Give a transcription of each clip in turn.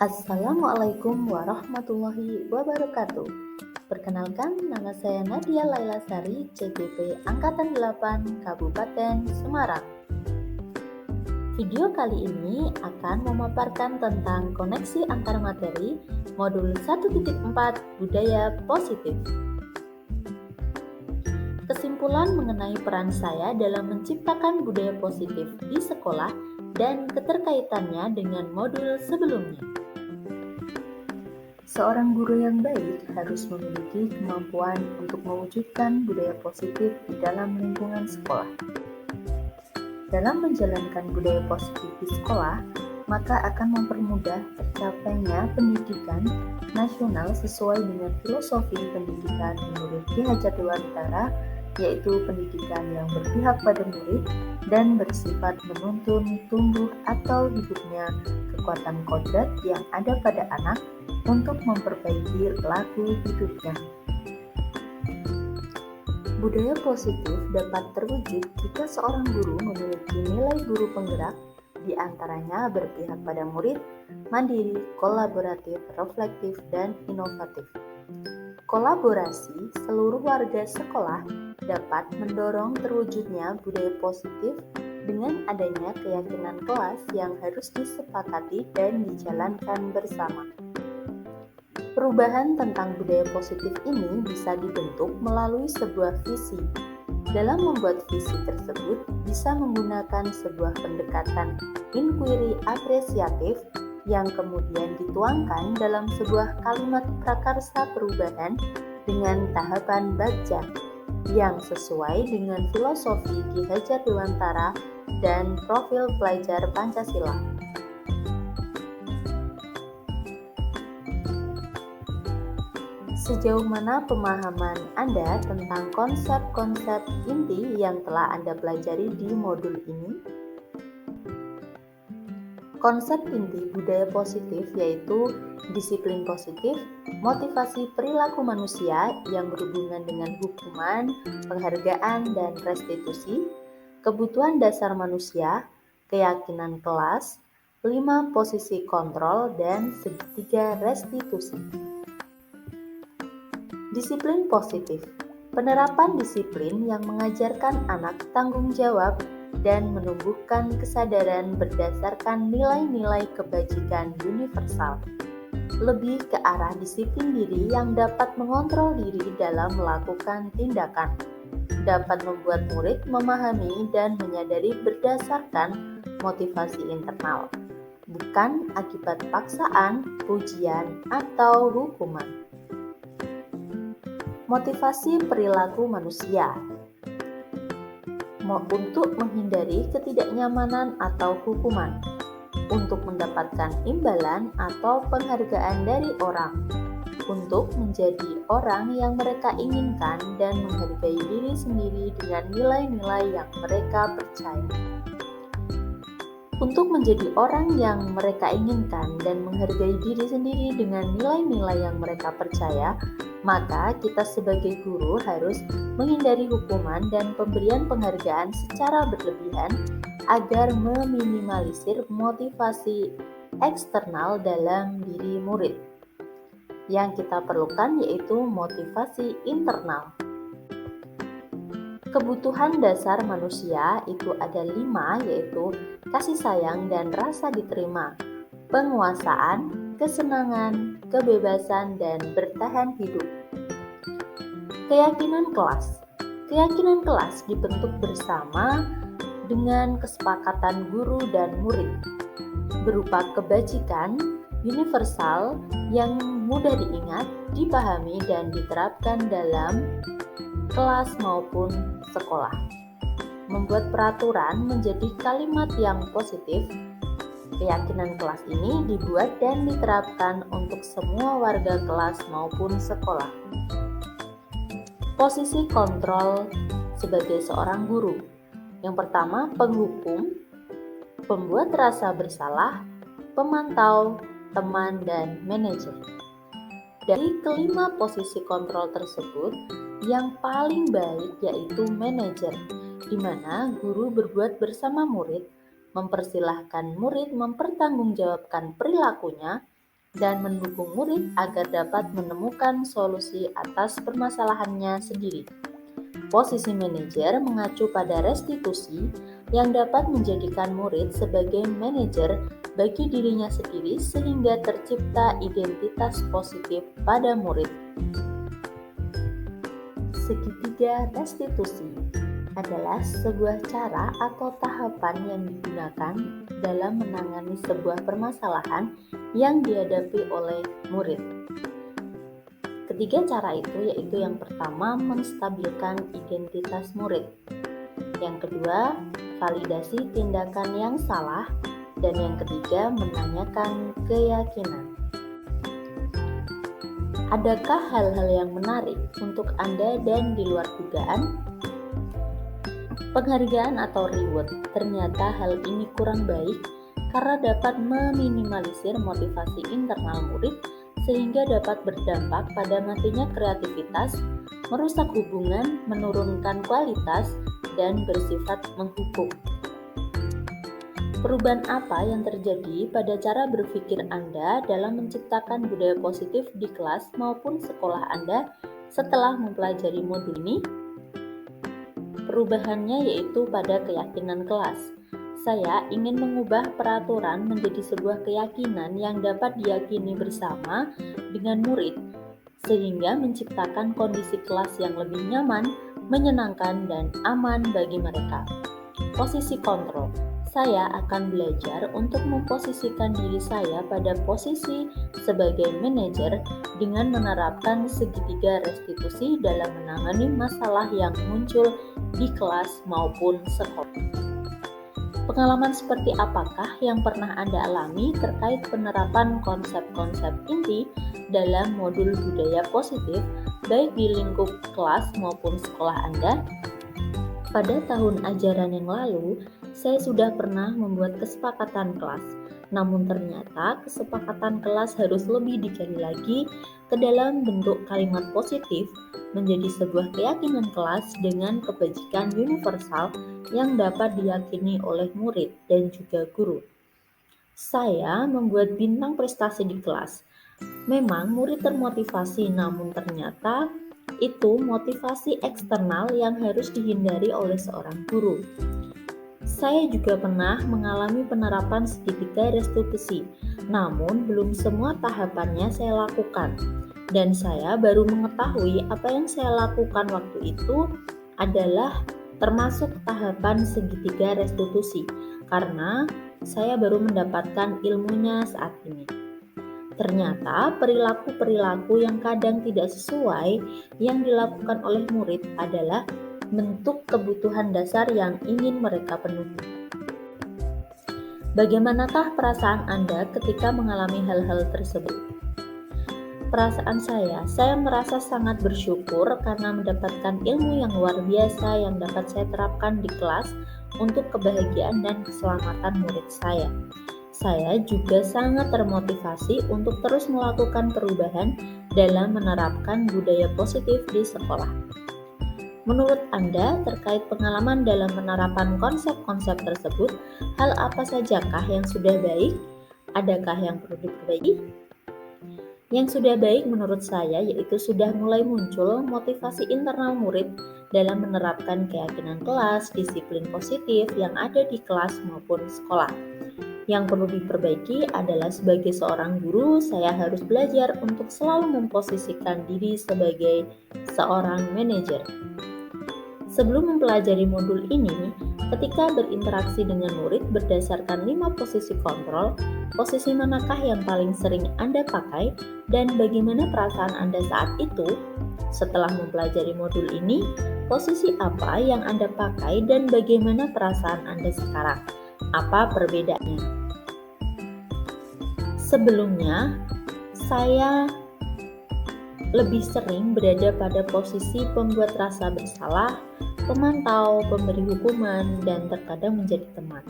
Assalamualaikum warahmatullahi wabarakatuh. Perkenalkan, nama saya Nadia Laila Sari, CGP Angkatan 8 Kabupaten Semarang. Video kali ini akan memaparkan tentang koneksi antar materi modul 1.4 Budaya Positif. Kesimpulan mengenai peran saya dalam menciptakan budaya positif di sekolah dan keterkaitannya dengan modul sebelumnya. Seorang guru yang baik harus memiliki kemampuan untuk mewujudkan budaya positif di dalam lingkungan sekolah. Dalam menjalankan budaya positif di sekolah, maka akan mempermudah tercapainya pendidikan nasional sesuai dengan filosofi pendidikan menurut Ki Hajar Dewantara, yaitu pendidikan yang berpihak pada murid dan bersifat menuntun tumbuh atau hidupnya kekuatan kodrat yang ada pada anak untuk memperbaiki laku hidupnya. Budaya positif dapat terwujud jika seorang guru memiliki nilai guru penggerak, di antaranya berpihak pada murid, mandiri, kolaboratif, reflektif, dan inovatif. Kolaborasi seluruh warga sekolah dapat mendorong terwujudnya budaya positif dengan adanya keyakinan kelas yang harus disepakati dan dijalankan bersama. Perubahan tentang budaya positif ini bisa dibentuk melalui sebuah visi. Dalam membuat visi tersebut, bisa menggunakan sebuah pendekatan inquiry apresiatif yang kemudian dituangkan dalam sebuah kalimat prakarsa perubahan dengan tahapan baca yang sesuai dengan filosofi Ki Hajar Dewantara dan profil pelajar Pancasila. Sejauh mana pemahaman Anda tentang konsep-konsep inti yang telah Anda pelajari di modul ini? Konsep inti budaya positif yaitu disiplin positif, motivasi perilaku manusia yang berhubungan dengan hukuman, penghargaan, dan restitusi, kebutuhan dasar manusia, keyakinan kelas, 5 posisi kontrol, dan segitiga restitusi. Disiplin positif, penerapan disiplin yang mengajarkan anak tanggung jawab dan menumbuhkan kesadaran berdasarkan nilai-nilai kebajikan universal. Lebih ke arah disiplin diri yang dapat mengontrol diri dalam melakukan tindakan, dapat membuat murid memahami dan menyadari berdasarkan motivasi internal, bukan akibat paksaan, pujian, atau hukuman. Motivasi perilaku manusia untuk menghindari ketidaknyamanan atau hukuman, untuk mendapatkan imbalan atau penghargaan dari orang, untuk menjadi orang yang mereka inginkan dan menghargai diri sendiri dengan nilai-nilai yang mereka percaya. Untuk menjadi orang yang mereka inginkan dan menghargai diri sendiri dengan nilai-nilai yang mereka percaya, maka kita sebagai guru harus menghindari hukuman dan pemberian penghargaan secara berlebihan agar meminimalisir motivasi eksternal dalam diri murid. Yang kita perlukan yaitu motivasi internal. Kebutuhan dasar manusia itu ada 5, yaitu kasih sayang dan rasa diterima, penguasaan, kesenangan, kebebasan, dan bertahan hidup. Keyakinan kelas. Keyakinan kelas dibentuk bersama dengan kesepakatan guru dan murid, berupa kebajikan universal yang mudah diingat, dipahami, dan diterapkan dalam kelas maupun sekolah. Membuat peraturan menjadi kalimat yang positif. Keyakinan kelas ini dibuat dan diterapkan untuk semua warga kelas maupun sekolah. Posisi kontrol sebagai seorang guru. Yang pertama, penghukum, pembuat rasa bersalah, pemantau, teman, dan manajer. Dari kelima posisi kontrol tersebut, yang paling baik yaitu manajer, di mana guru berbuat bersama murid, mempersilahkan murid mempertanggungjawabkan perilakunya, dan mendukung murid agar dapat menemukan solusi atas permasalahannya sendiri. Posisi manajer mengacu pada restitusi yang dapat menjadikan murid sebagai manajer bagi dirinya sendiri sehingga tercipta identitas positif pada murid. Segitiga restitusi adalah sebuah cara atau tahapan yang digunakan dalam menangani sebuah permasalahan yang dihadapi oleh murid. Ketiga cara itu yaitu yang pertama menstabilkan identitas murid, yang kedua validasi tindakan yang salah, dan yang ketiga menanyakan keyakinan. Adakah hal-hal yang menarik untuk Anda dan di luar dugaan? Penghargaan atau reward, ternyata hal ini kurang baik karena dapat meminimalisir motivasi internal murid sehingga dapat berdampak pada matinya kreativitas, merusak hubungan, menurunkan kualitas, dan bersifat menghukum. Perubahan apa yang terjadi pada cara berpikir Anda dalam menciptakan budaya positif di kelas maupun sekolah Anda setelah mempelajari modul ini? Perubahannya yaitu pada keyakinan kelas. Saya ingin mengubah peraturan menjadi sebuah keyakinan yang dapat diyakini bersama dengan murid, sehingga menciptakan kondisi kelas yang lebih nyaman, menyenangkan, dan aman bagi mereka. Posisi kontrol. Saya akan belajar untuk memposisikan diri saya pada posisi sebagai manajer dengan menerapkan segitiga restitusi dalam menangani masalah yang muncul di kelas maupun sekolah. Pengalaman seperti apakah yang pernah Anda alami terkait penerapan konsep-konsep inti dalam modul budaya positif baik di lingkup kelas maupun sekolah Anda? Pada tahun ajaran yang lalu, saya sudah pernah membuat kesepakatan kelas. Namun ternyata kesepakatan kelas harus lebih digali lagi ke dalam bentuk kalimat positif menjadi sebuah keyakinan kelas dengan kebajikan universal yang dapat diyakini oleh murid dan juga guru. Saya membuat bintang prestasi di kelas. Memang murid termotivasi, namun ternyata itu motivasi eksternal yang harus dihindari oleh seorang guru. Saya juga pernah mengalami penerapan segitiga restitusi, namun belum semua tahapannya saya lakukan. Dan saya baru mengetahui apa yang saya lakukan waktu itu adalah termasuk tahapan segitiga restitusi, karena saya baru mendapatkan ilmunya saat ini. Ternyata perilaku-perilaku yang kadang tidak sesuai yang dilakukan oleh murid adalah bentuk kebutuhan dasar yang ingin mereka penuhi. Bagaimanakah perasaan Anda ketika mengalami hal-hal tersebut? Perasaan saya merasa sangat bersyukur karena mendapatkan ilmu yang luar biasa yang dapat saya terapkan di kelas untuk kebahagiaan dan keselamatan murid saya. Saya juga sangat termotivasi untuk terus melakukan perubahan dalam menerapkan budaya positif di sekolah. Menurut Anda, terkait pengalaman dalam penerapan konsep-konsep tersebut, hal apa sajakah yang sudah baik? Adakah yang perlu diperbaiki? Yang sudah baik menurut saya yaitu sudah mulai muncul motivasi internal murid dalam menerapkan keyakinan kelas, disiplin positif yang ada di kelas maupun sekolah. Yang perlu diperbaiki adalah sebagai seorang guru, saya harus belajar untuk selalu memposisikan diri sebagai seorang manajer. Sebelum mempelajari modul ini, ketika berinteraksi dengan murid berdasarkan 5 posisi kontrol, posisi manakah yang paling sering Anda pakai dan bagaimana perasaan Anda saat itu? Setelah mempelajari modul ini, posisi apa yang Anda pakai dan bagaimana perasaan Anda sekarang? Apa perbedaannya? Sebelumnya, saya lebih sering berada pada posisi pembuat rasa bersalah, pemantau, pemberi hukuman, dan terkadang menjadi teman.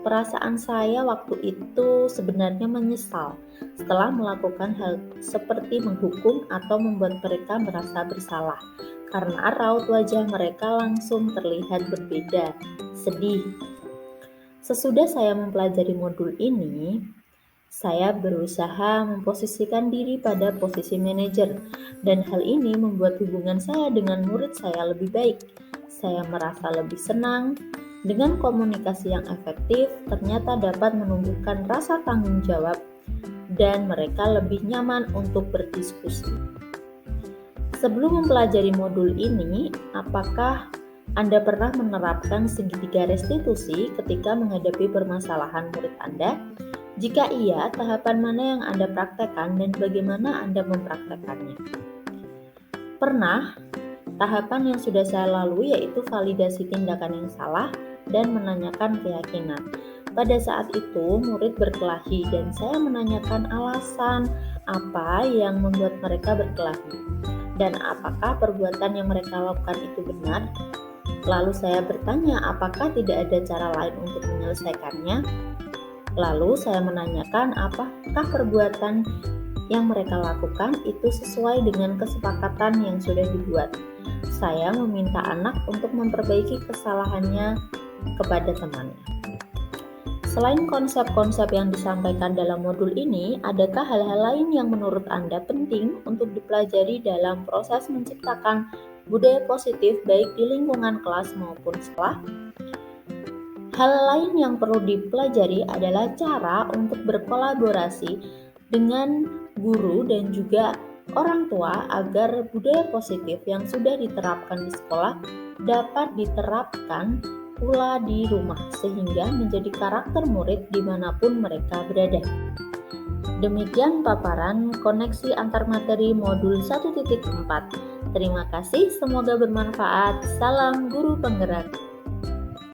Perasaan saya waktu itu sebenarnya menyesal setelah melakukan hal seperti menghukum atau membuat mereka merasa bersalah, karena raut wajah mereka langsung terlihat berbeda, sedih. Sesudah saya mempelajari modul ini, Saya berusaha memposisikan diri pada posisi manajer, dan hal ini membuat hubungan saya dengan murid saya lebih baik. Saya merasa lebih senang. Dengan komunikasi yang efektif, ternyata dapat menumbuhkan rasa tanggung jawab, dan mereka lebih nyaman untuk berdiskusi. Sebelum mempelajari modul ini, apakah Anda pernah menerapkan segitiga restitusi ketika menghadapi permasalahan murid Anda? Jika iya, tahapan mana yang Anda praktekkan dan bagaimana Anda mempraktekannya? Pernah, tahapan yang sudah saya lalui yaitu validasi tindakan yang salah dan menanyakan keyakinan. Pada saat itu, murid berkelahi dan saya menanyakan alasan apa yang membuat mereka berkelahi dan apakah perbuatan yang mereka lakukan itu benar. Lalu saya bertanya apakah tidak ada cara lain untuk menyelesaikannya. Lalu saya menanyakan apakah perbuatan yang mereka lakukan itu sesuai dengan kesepakatan yang sudah dibuat. Saya meminta anak untuk memperbaiki kesalahannya kepada temannya. Selain konsep-konsep yang disampaikan dalam modul ini, adakah hal-hal lain yang menurut Anda penting untuk dipelajari dalam proses menciptakan budaya positif baik di lingkungan kelas maupun sekolah? Hal lain yang perlu dipelajari adalah cara untuk berkolaborasi dengan guru dan juga orang tua agar budaya positif yang sudah diterapkan di sekolah dapat diterapkan pula di rumah sehingga menjadi karakter murid dimanapun mereka berada. Demikian paparan koneksi antar materi modul 1.4. Terima kasih, semoga bermanfaat. Salam guru penggerak.